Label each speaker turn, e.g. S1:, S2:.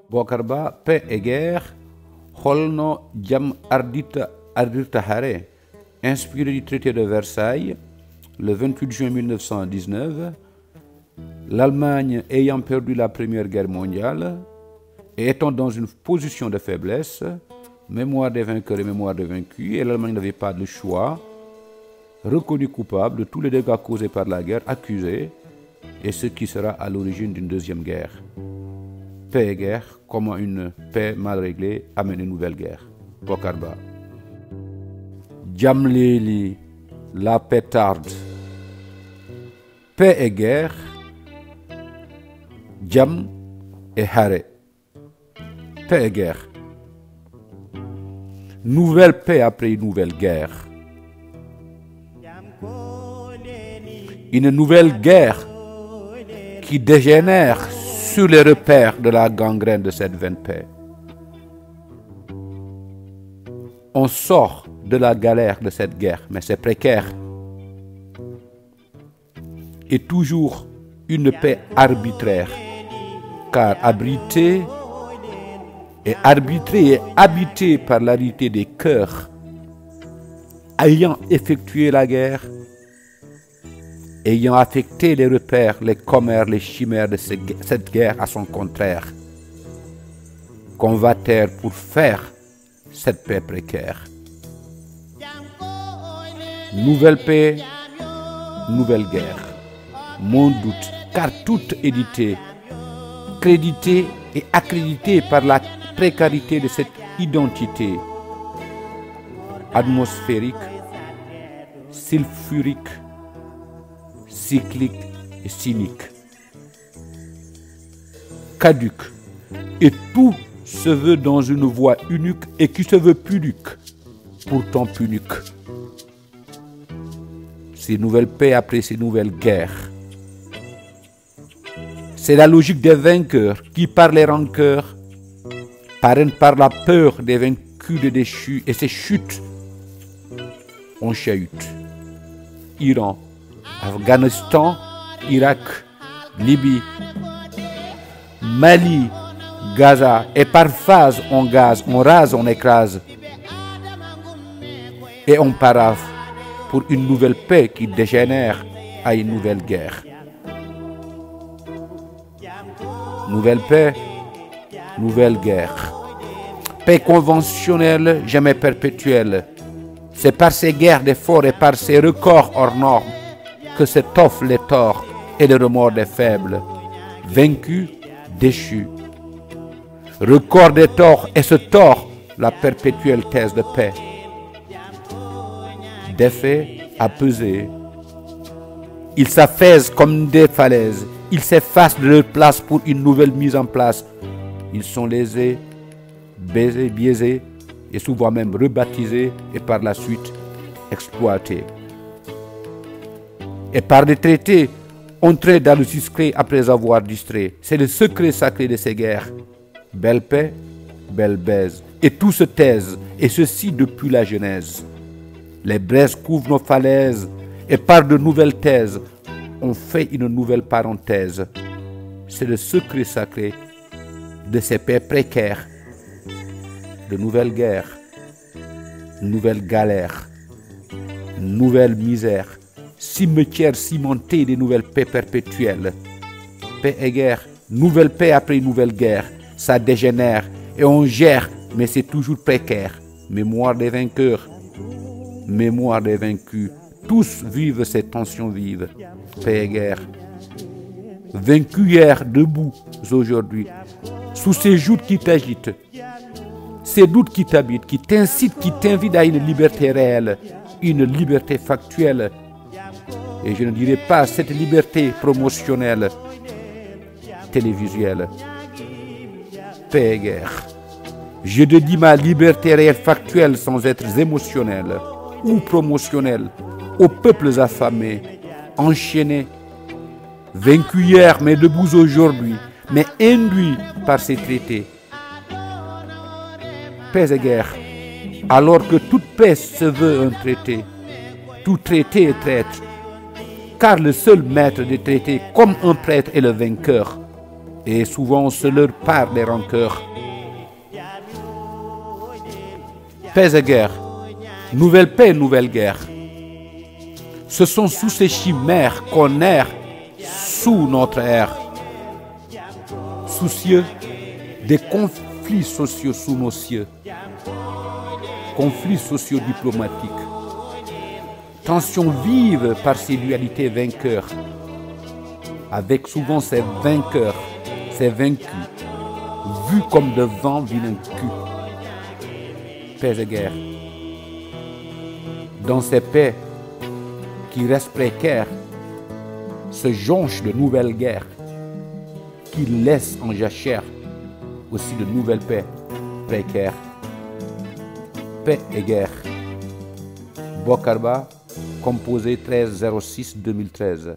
S1: Bokar Ba, paix et guerre, holno jam ardirta hare, inspiré du traité de Versailles, le 28 juin 1919, l'Allemagne ayant perdu la Première Guerre mondiale et étant dans une position de faiblesse, mémoire des vainqueurs et mémoire des vaincus, et l'Allemagne n'avait pas de choix, reconnu coupable de tous les dégâts causés par la guerre, accusé, et ce qui sera à l'origine d'une deuxième guerre. Paix et guerre, comment une paix mal réglée amène une nouvelle guerre. Bokar Ba. Jamleli, la pétarde. Paix et guerre, Jam et Hare. Paix et guerre. Nouvelle paix après une nouvelle guerre. Une nouvelle guerre qui dégénère sur les repères de la gangrène de cette vaine paix. On sort de la galère de cette guerre, mais c'est précaire. Et toujours une paix arbitraire, car abrité et arbitré et habité par l'arité des cœurs, ayant effectué la guerre, ayant affecté les repères, les commères, les chimères de cette guerre à son contraire, qu'on va taire pour faire cette paix précaire. Nouvelle paix, nouvelle guerre. Mon doute, car toute édité, crédité et accrédité par la précarité de cette identité atmosphérique, sulfurique, cyclique et cynique, caduque, et tout se veut dans une voie unique et qui se veut pudique, pourtant punique. Ces nouvelles paix après ces nouvelles guerres. C'est la logique des vainqueurs qui, par les rancœurs, parrainent par la peur des vaincus, des déchus, et ces chutes, on chahute. Iran, Afghanistan, Irak, Libye, Mali, Gaza, et par phase on gaze, on rase, on écrase, et on parave pour une nouvelle paix qui dégénère à une nouvelle guerre. Nouvelle paix, nouvelle guerre. Paix conventionnelle, jamais perpétuelle. C'est par ces guerres d'efforts et par ces records hors normes que s'étoffent les torts et les remords des faibles, vaincus, déchus. Record des torts et ce tort, la perpétuelle thèse de paix. Des faits à peser. Ils s'affaissent comme des falaises. Ils s'effacent de leur place pour une nouvelle mise en place. Ils sont lésés, baisés, biaisés et souvent même rebaptisés et par la suite exploités. Et par des traités, entrés dans le discret après avoir distrait. C'est le secret sacré de ces guerres. Belle paix, belle baise. Et tout se taise, et ceci depuis la Genèse. Les braises couvrent nos falaises, et par de nouvelles thèses, on fait une nouvelle parenthèse. C'est le secret sacré de ces paix précaires, de nouvelles guerres, nouvelles galères, nouvelles misères, cimetières cimentés des nouvelles paix perpétuelles. Paix et guerre, nouvelle paix après nouvelle guerre, ça dégénère et on gère, mais c'est toujours précaire. Mémoire des vainqueurs, mémoire des vaincus. Tous vivent ces tensions vives. Paix et guerre. Vaincu hier, debout aujourd'hui. Sous ces joutes qui t'agitent. Ces doutes qui t'habitent, qui t'incitent, qui t'invitent à une liberté réelle. Une liberté factuelle. Et je ne dirais pas cette liberté promotionnelle, télévisuelle. Paix et guerre. Je te dis ma liberté réelle factuelle sans être émotionnelle ou promotionnelle. Aux peuples affamés, enchaînés, vaincus hier mais debout aujourd'hui, mais induits par ces traités. Paix et guerre, alors que toute paix se veut un traité, tout traité est traître, car le seul maître des traités, comme un prêtre, est le vainqueur. Et souvent on se leur part des rancœurs. Paix et guerre, nouvelle paix, nouvelle guerre. Ce sont sous ces chimères qu'on erre sous notre ère. Soucieux des conflits sociaux sous nos cieux. Conflits socio-diplomatiques. Tensions vives par ces dualités vainqueurs. Avec souvent ces vainqueurs, ces vaincus, vus comme de vents vaincus. Paix et guerre. Dans ces paix qui restent précaires, se jonchent de nouvelles guerres qui laissent en jachère aussi de nouvelles paix précaires. Paix et guerre. Bokarba, composé 13 06 2013.